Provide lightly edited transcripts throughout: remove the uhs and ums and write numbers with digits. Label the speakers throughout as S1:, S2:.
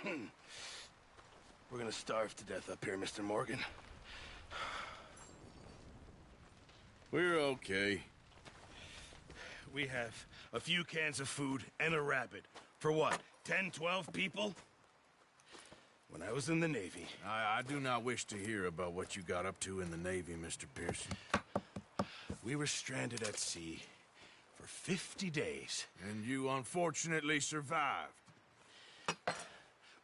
S1: We're gonna starve to death up here, Mr. Morgan.
S2: We're okay.
S1: We have a few cans of food and a rabbit. For what, 10, 12 people? When I was in the Navy...
S2: I do not wish to hear about what you got up to in the Navy, Mr. Pearson.
S1: We were stranded at sea for 50 days.
S2: And you unfortunately survived.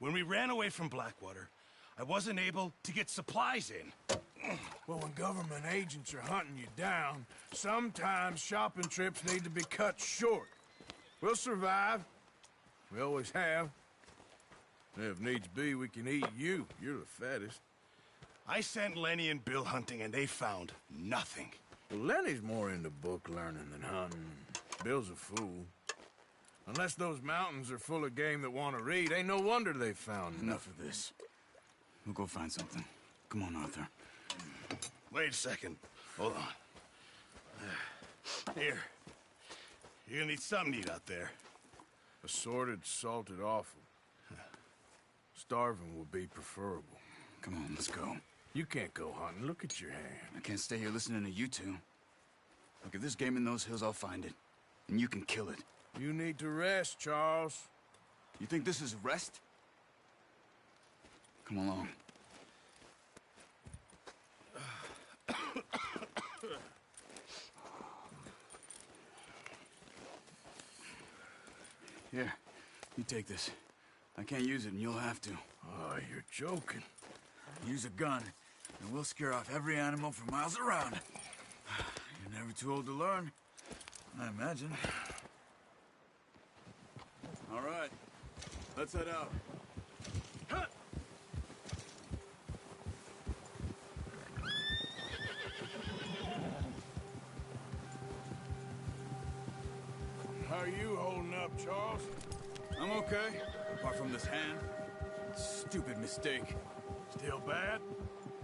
S1: When we ran away from Blackwater, I wasn't able to get supplies in.
S2: Well, when government agents are hunting you down, sometimes shopping trips need to be cut short. We'll survive. We always have. If needs be, we can eat you. You're the fattest.
S1: I sent Lenny and Bill hunting, and they found nothing.
S2: Well, Lenny's more into book learning than hunting. Bill's a fool. Unless those mountains are full of game that want to read, ain't no wonder they found
S3: Enough of this. We'll go find something. Come on, Arthur.
S1: Wait a second. Hold on. Here. You're gonna need something to eat out there.
S2: Assorted, salted offal. Starving would be preferable.
S3: Come on, let's go.
S2: You can't go hunting. Look at your hand.
S3: I can't stay here listening to you two. Look, if there's game in those hills, I'll find it. And you can kill it.
S2: You need to rest, Charles.
S3: You think this is rest? Come along. Here, you take this. I can't use it, and you'll have to.
S2: Oh, you're joking.
S3: Use a gun, and we'll scare off every animal for miles around. You're never too old to learn, I imagine. All right, let's head out.
S2: How are you holding up, Charles?
S3: I'm okay, apart from this hand. Stupid mistake.
S2: Still bad?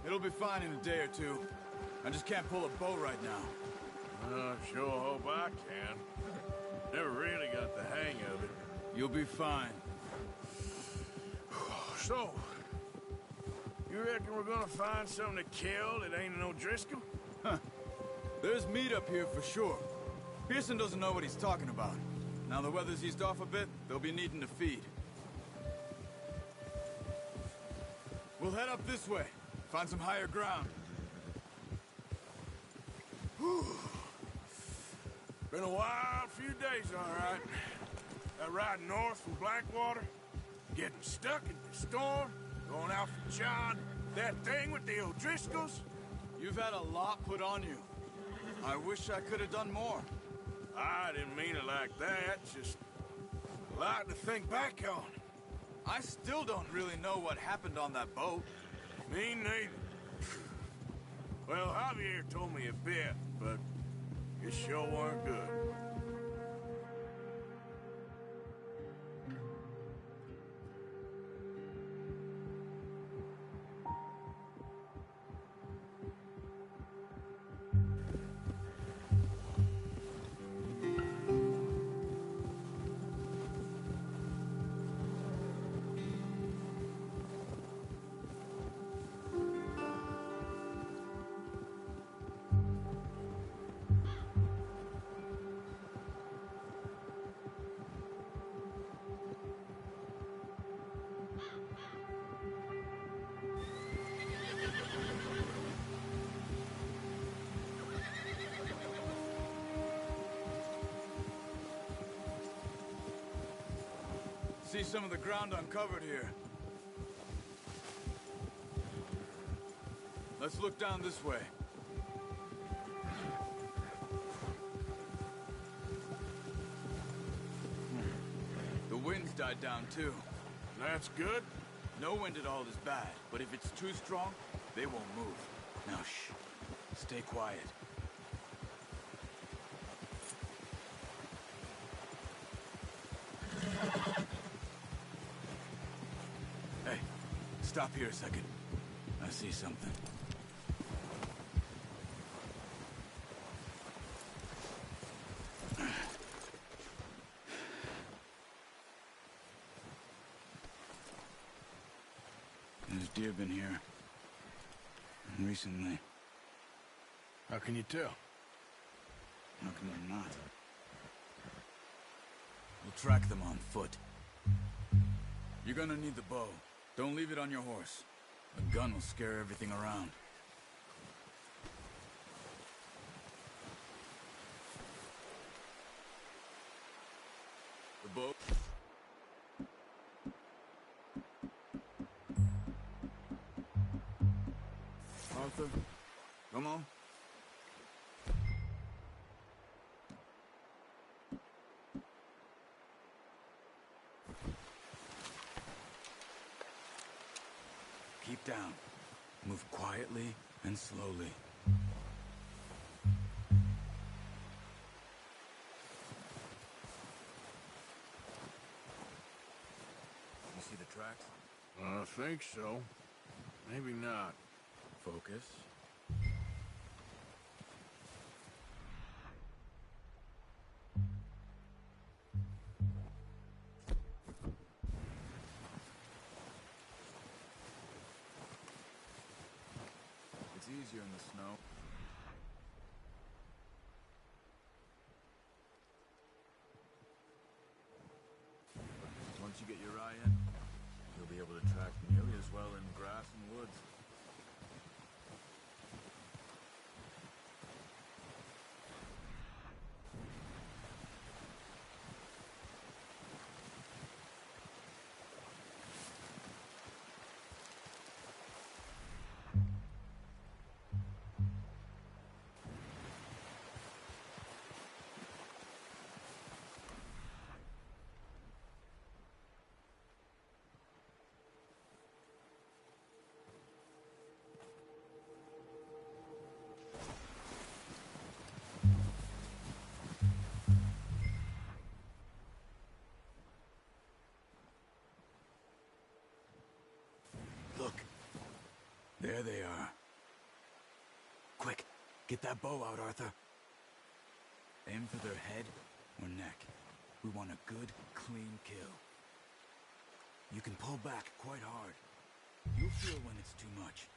S3: It'll be fine in a day or two. I just can't pull a bow right now.
S2: I sure hope I can. Never really got the hang of it.
S3: You'll be fine.
S2: So, you reckon we're gonna find something to kill that ain't no Driscoll?
S3: Huh. There's meat up here for sure. Pearson doesn't know what he's talking about. Now the weather's eased off a bit, they'll be needing to feed. We'll head up this way. Find some higher ground.
S2: Whew. Been a wild few days, all right. That ride north from Blackwater, getting stuck in the storm, going out for John, that thing with the O'Driscolls.
S3: You've had a lot put on you. I wish I could have done more.
S2: I didn't mean it like that, just a lot to think back on.
S3: I still don't really know what happened on that boat.
S2: Me neither. Well, Javier told me a bit, but it sure weren't good.
S3: See some of the ground uncovered here. Let's look down this way. The wind's died down too.
S2: That's good.
S3: No wind at all is bad, but if it's too strong, they won't move. Now shh. Stay quiet. Hey, stop here a second. I see something. There's deer been here. Recently.
S2: How can you tell?
S3: How can I not? We'll track them on foot. You're gonna need the bow. Don't leave it on your horse. A gun will scare everything around. The bow. Arthur, come on. Keep down. Move quietly and slowly. You see the tracks?
S2: I think so. Maybe not.
S3: Focus. It's easier in the snow. Once you get your eye in, you'll be able to track nearly as well in grass and woods. Look. There they are. Quick, get that bow out, Arthur. Aim for their head or neck. We want a good, clean kill. You can pull back quite hard. You'll feel when it's too much.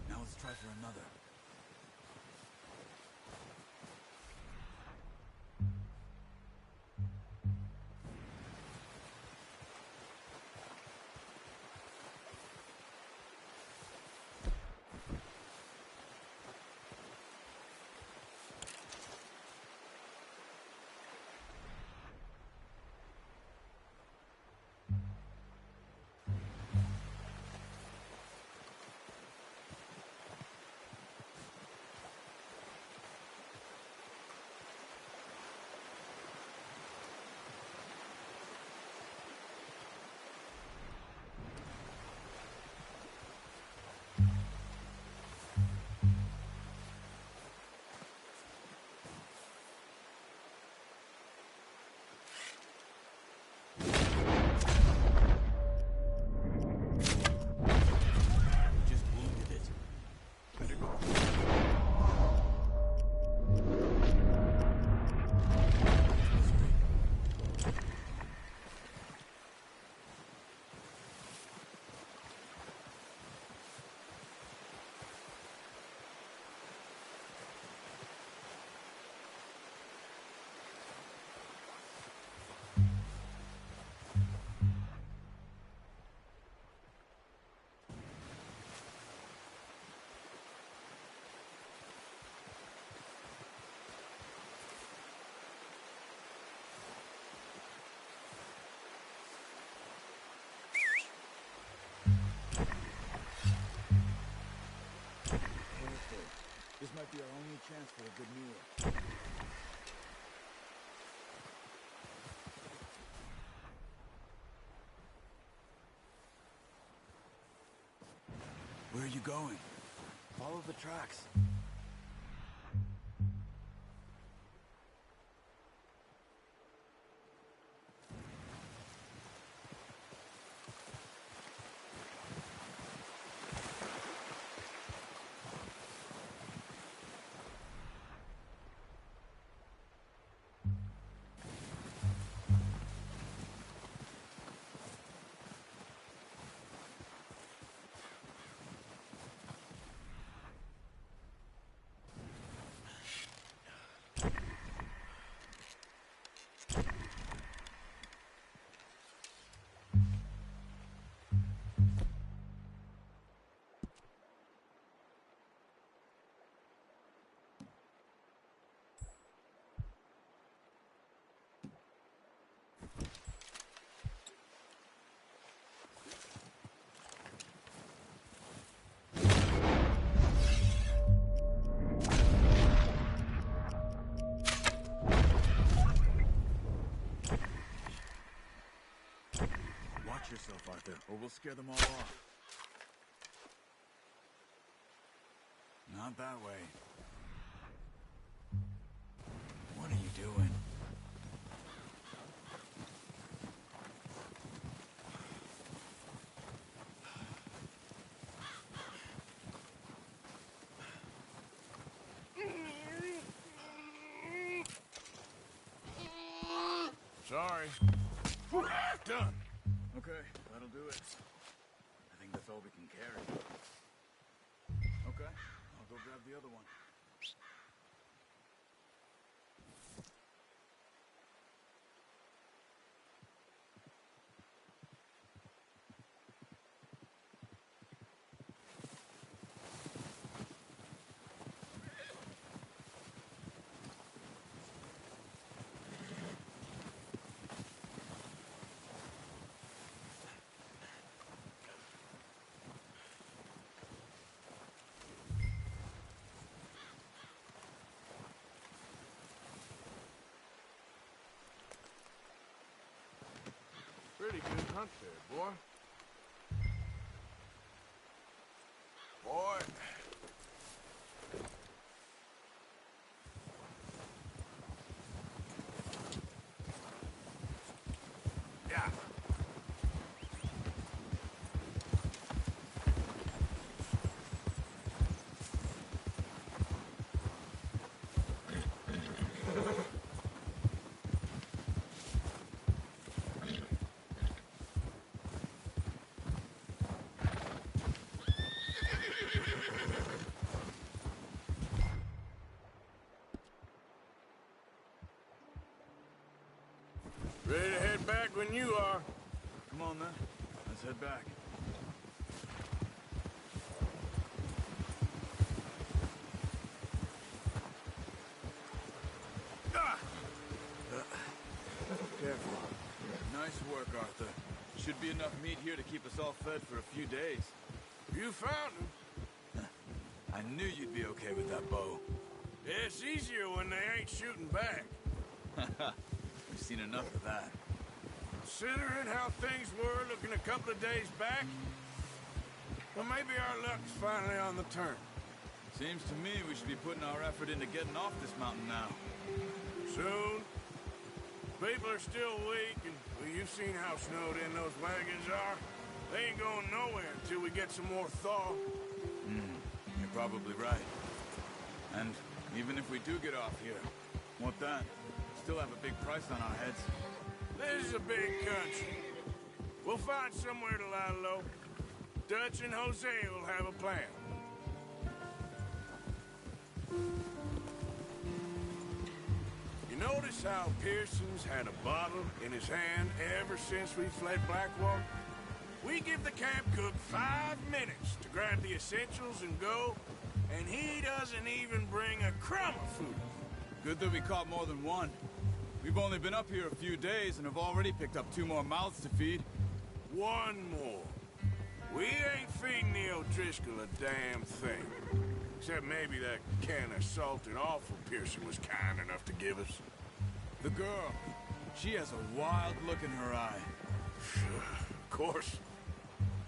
S3: Now let's try for another. This might be our only chance for a good meal. Where are you going? Follow the tracks. Watch yourself, Arthur, or we'll scare them all off. Not that way. What are you doing?
S2: Sorry. Done.
S3: Okay, that'll do it. I think that's all we can carry. Okay, I'll go grab the other one.
S2: Pretty good hunt there, boy. Boy. Yeah. Ready to head back when you are.
S3: Come on, then. Let's head back.
S2: Ah!
S3: Careful. Nice work, Arthur. Should be enough meat here to keep us all fed for a few days.
S2: You found him.
S3: I knew you'd be okay with that bow.
S2: It's easier when they ain't shooting back.
S3: We've seen enough of that.
S2: Considering how things were looking a couple of days back, well, maybe our luck's finally on the turn.
S3: Seems to me we should be putting our effort into getting off this mountain now.
S2: Soon. People are still weak, and well, you've seen how snowed in those wagons are. They ain't going nowhere until we get some more thaw.
S3: You're probably right. And even if we do get off here, what then? Still have a big price on our heads.
S2: This is a big country. We'll find somewhere to lie low. Dutch and Jose will have a plan. You notice how Pearson's had a bottle in his hand ever since we fled Blackwater? We give the camp cook 5 minutes to grab the essentials and go, and he doesn't even bring a crumb of food.
S3: Good that we caught more than one. We've only been up here a few days and have already picked up 2 more mouths to feed.
S2: 1 more. We ain't feeding the O'Driscoll a damn thing. Except maybe that can of salted offal Pearson was kind enough to give us.
S3: The girl, she has a wild look in her eye.
S2: Of course.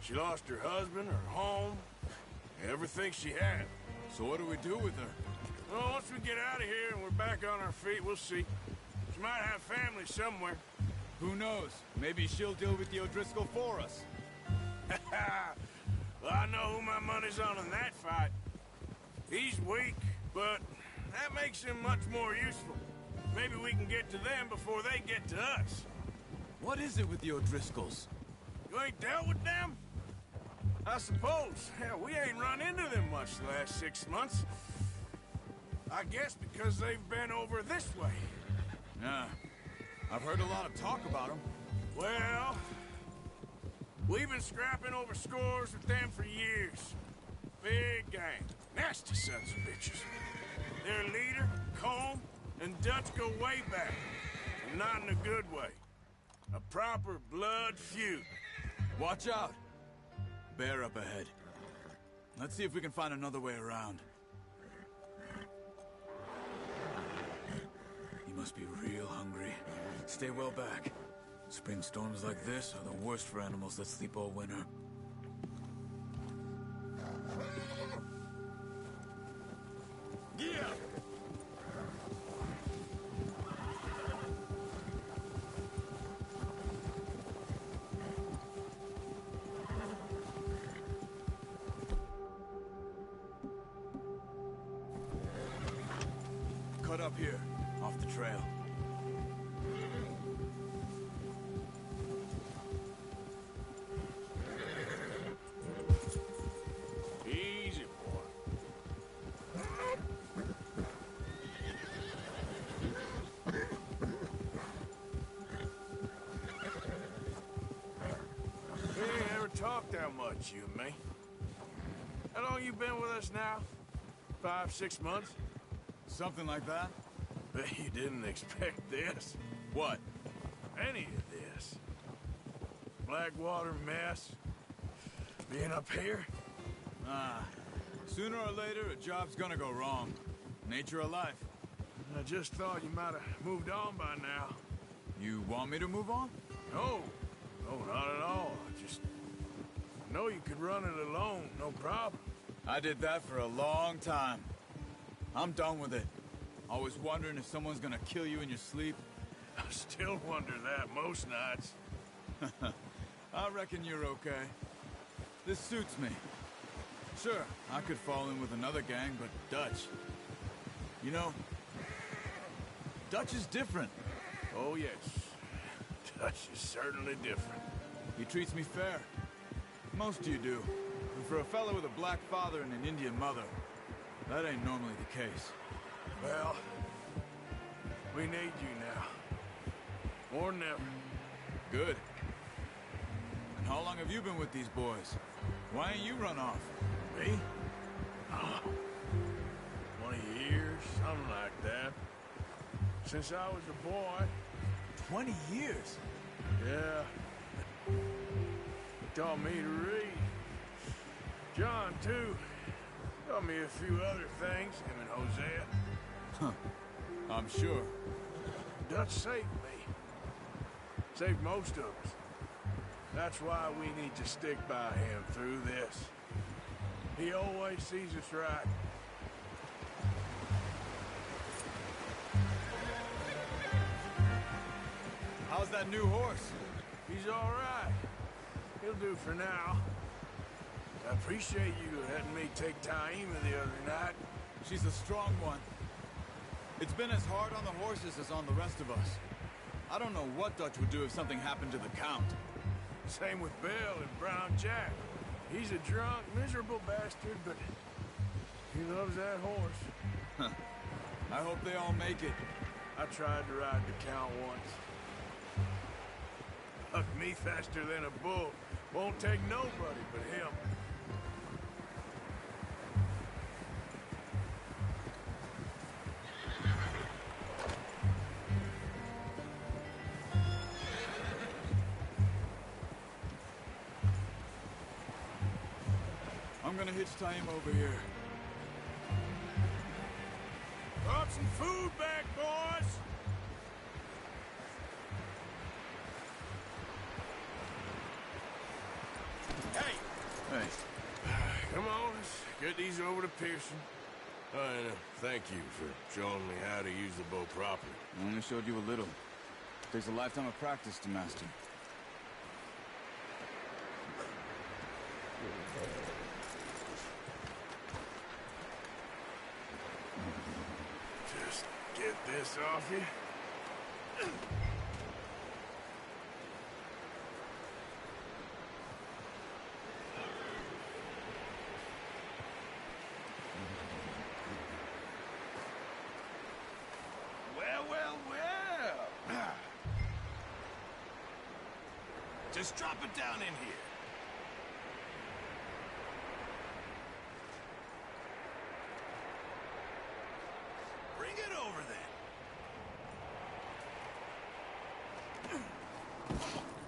S2: She lost her husband, her home, everything she had.
S3: So what do we do with her?
S2: Well, once we get out of here and we're back on our feet, we'll see. She might have family somewhere.
S3: Who knows? Maybe she'll deal with the O'Driscoll for us.
S2: Well, I know who my money's on in that fight. He's weak, but that makes him much more useful. Maybe we can get to them before they get to us.
S3: What is it with the O'Driscolls?
S2: You ain't dealt with them? I suppose. Hell, we ain't run into them much the last 6 months. I guess because they've been over this way.
S3: Yeah. I've heard a lot of talk about them.
S2: Well, we've been scrapping over scores with them for years. Big gang. Nasty sons of bitches. Their leader, Combe, and Dutch go way back. And not in a good way. A proper blood feud.
S3: Watch out! Bear up ahead. Let's see if we can find another way around. He must be real hungry. Stay well back. Spring storms like this are the worst for animals that sleep all winter.
S1: Yeah!
S3: Cut up here, off the trail.
S2: Easy, boy. We ain't ever talked that much, you and me. How long you been with us now? 5, 6 months?
S3: Something like that?
S2: Bet you didn't expect this.
S3: What?
S2: Any of this. Blackwater mess. Being up here.
S3: Sooner or later, a job's gonna go wrong. Nature of life.
S2: I just thought you might have moved on by now.
S3: You want me to move on?
S2: No. No, not at all. I just know you could run it alone, no problem.
S3: I did that for a long time. I'm done with it. Always wondering if someone's gonna kill you in your sleep.
S2: I still wonder that most nights.
S3: I reckon you're okay. This suits me. Sure, I could fall in with another gang, but Dutch... You know, Dutch is different.
S2: Oh, yes. Dutch is certainly different.
S3: He treats me fair. Most of you do. And for a fellow with a black father and an Indian mother, that ain't normally the case.
S2: Well, we need you now. More than ever.
S3: Good. And how long have you been with these boys? Why ain't you run off?
S2: Me? Oh, 20 years, something like that. Since I was a boy.
S3: 20 years?
S2: Yeah. He taught me to read. John, too. Taught me a few other things, him and Hosea.
S3: Huh. I'm sure.
S2: Dutch saved me. Saved most of us. That's why we need to stick by him through this. He always sees us right.
S3: How's that new horse?
S2: He's all right. He'll do for now. I appreciate you letting me take Taima the other night.
S3: She's a strong one. It's been as hard on the horses as on the rest of us. I don't know what Dutch would do if something happened to the Count.
S2: Same with Bill and Brown Jack. He's a drunk, miserable bastard, but he loves that horse.
S3: Huh. I hope they all make it.
S2: I tried to ride the Count once. Hucked me faster than a bull. Won't take nobody but him.
S3: I'm gonna hitch Taima over here.
S2: Brought some food back, boys! Hey!
S3: Hey,
S2: Come on, let's get these over to Pearson. And thank you for showing me how to use the bow properly.
S3: I only showed you a little. Takes a lifetime of practice to master.
S2: Just get this off you.
S1: Well, well, well. Just drop it down in here. Bring it over then.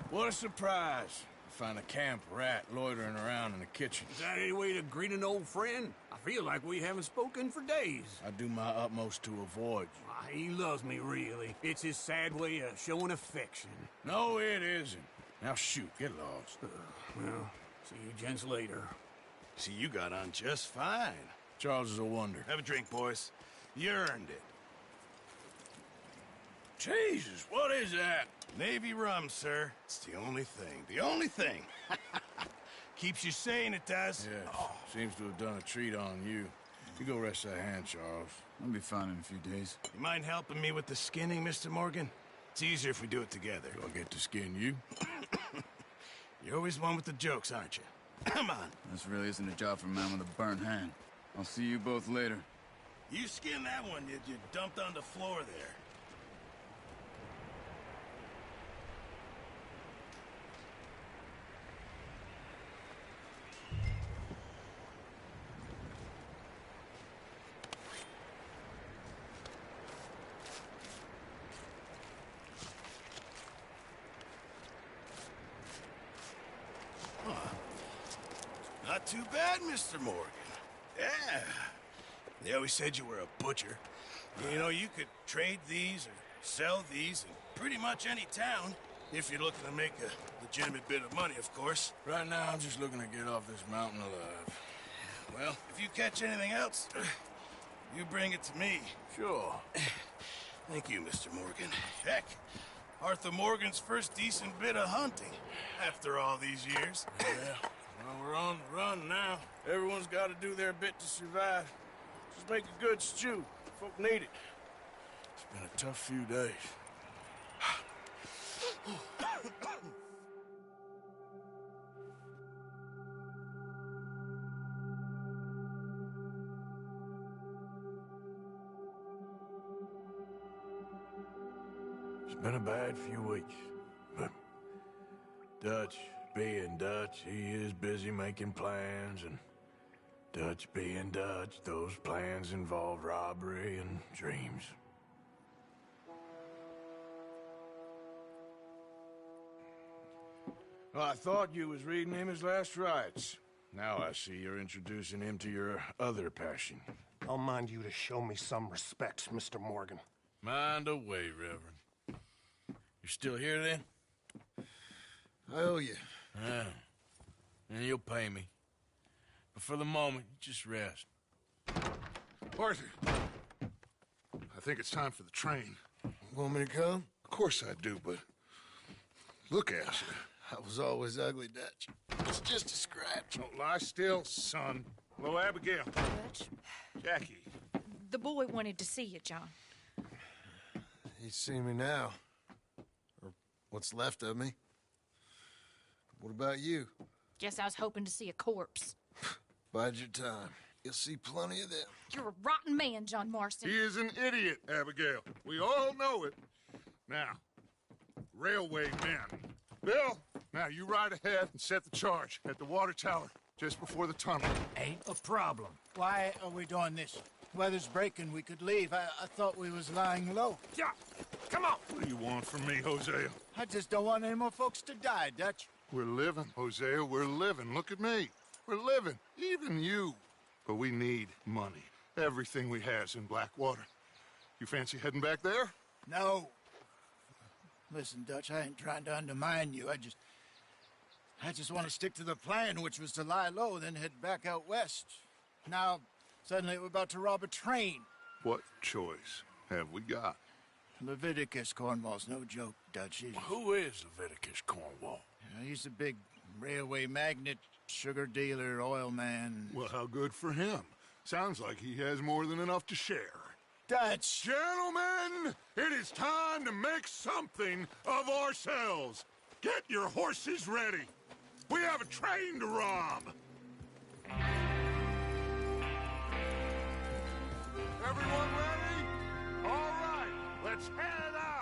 S2: What a surprise. find a camp rat loitering around in the kitchen.
S4: Is that any way to greet an old friend? I feel like we haven't spoken for days.
S2: I do my utmost to avoid you.
S4: Why, he loves me, really. It's his sad way of showing affection.
S2: No, it isn't. Now shoot, get lost.
S4: Well, see you gents later.
S1: See, you got on just fine.
S2: Charles is a wonder.
S1: Have a drink, boys. You earned it.
S2: Jesus, what is that?
S1: Navy rum, sir. It's the only thing. The only thing. Keeps you sane, it does.
S2: Yes, seems to have done a treat on you. You go rest that hand, Charles.
S3: I'll be fine in a few days.
S1: You mind helping me with the skinning, Mr. Morgan? It's easier if we do it together.
S2: Do I get to skin you?
S1: You're always one with the jokes, aren't you? Come on.
S3: This really isn't a job for a man with a burnt hand. I'll see you both later.
S1: You skinned that one you dumped on the floor there. Not too bad, Mr. Morgan. Yeah. They always said you were a butcher. You know, you could trade these or sell these in pretty much any town, if you're looking to make a legitimate bit of money, of course.
S2: Right now, I'm just looking to get off this mountain alive.
S1: Well, if you catch anything else, you bring it to me.
S2: Sure.
S1: Thank you, Mr. Morgan. Heck, Arthur Morgan's first decent bit of hunting after all these years.
S2: Yeah. Well, we're on the run now. Everyone's got to do their bit to survive. Just make a good stew. Folk need it. It's been a tough few days. It's been a bad few weeks, but Dutch being Dutch, he is busy making plans, and Dutch being Dutch, those plans involve robbery and dreams. Well, I thought you was reading him his last rites. Now I see you're introducing him to your other passion.
S5: I'll mind you to show me some respect, Mr. Morgan.
S2: Mind away, Reverend. You still here, then?
S5: I owe you.
S2: Yeah. And you'll pay me. But for the moment, just rest.
S6: Arthur, I think it's time for the train.
S5: Want me to come?
S6: Of course I do, but look at you.
S5: I was always ugly, Dutch. It's just a scratch.
S6: Don't lie still, son. Hello, Abigail.
S7: Dutch,
S6: Jackie.
S7: the boy wanted to see you, John.
S5: He's seen me now. Or what's left of me. What about you?
S7: Guess I was hoping to see a corpse.
S5: Bide your time. You'll see plenty of them.
S7: You're a rotten man, John Marston.
S6: He is an idiot, Abigail. We all know it. Now, railway men. Bill, now you ride ahead and set the charge at the water tower just before the tunnel.
S8: Ain't a problem. Why are we doing this? Weather's breaking. We could leave. I thought we was lying low.
S6: Yeah, come on. What do you want from me, Hosea?
S8: I just don't want any more folks to die, Dutch.
S6: We're living, Hosea. We're living. Look at me. We're living. Even you. But we need money. Everything we has in Blackwater. You fancy heading back there?
S8: No. Listen, Dutch, I ain't trying to undermine you. I just want to stick to the plan, which was to lie low, then head back out west. Now, suddenly we're about to rob a train.
S6: What choice have we got?
S8: Leviticus Cornwall's no joke, Dutch.
S2: Who is Leviticus Cornwall?
S8: He's a big railway magnate, sugar dealer, oil man.
S6: Well, how good for him. Sounds like he has more than enough to share.
S8: Dutch!
S6: Gentlemen, it is time to make something of ourselves. Get your horses ready. We have a train to rob. Everyone ready? All right, let's head out.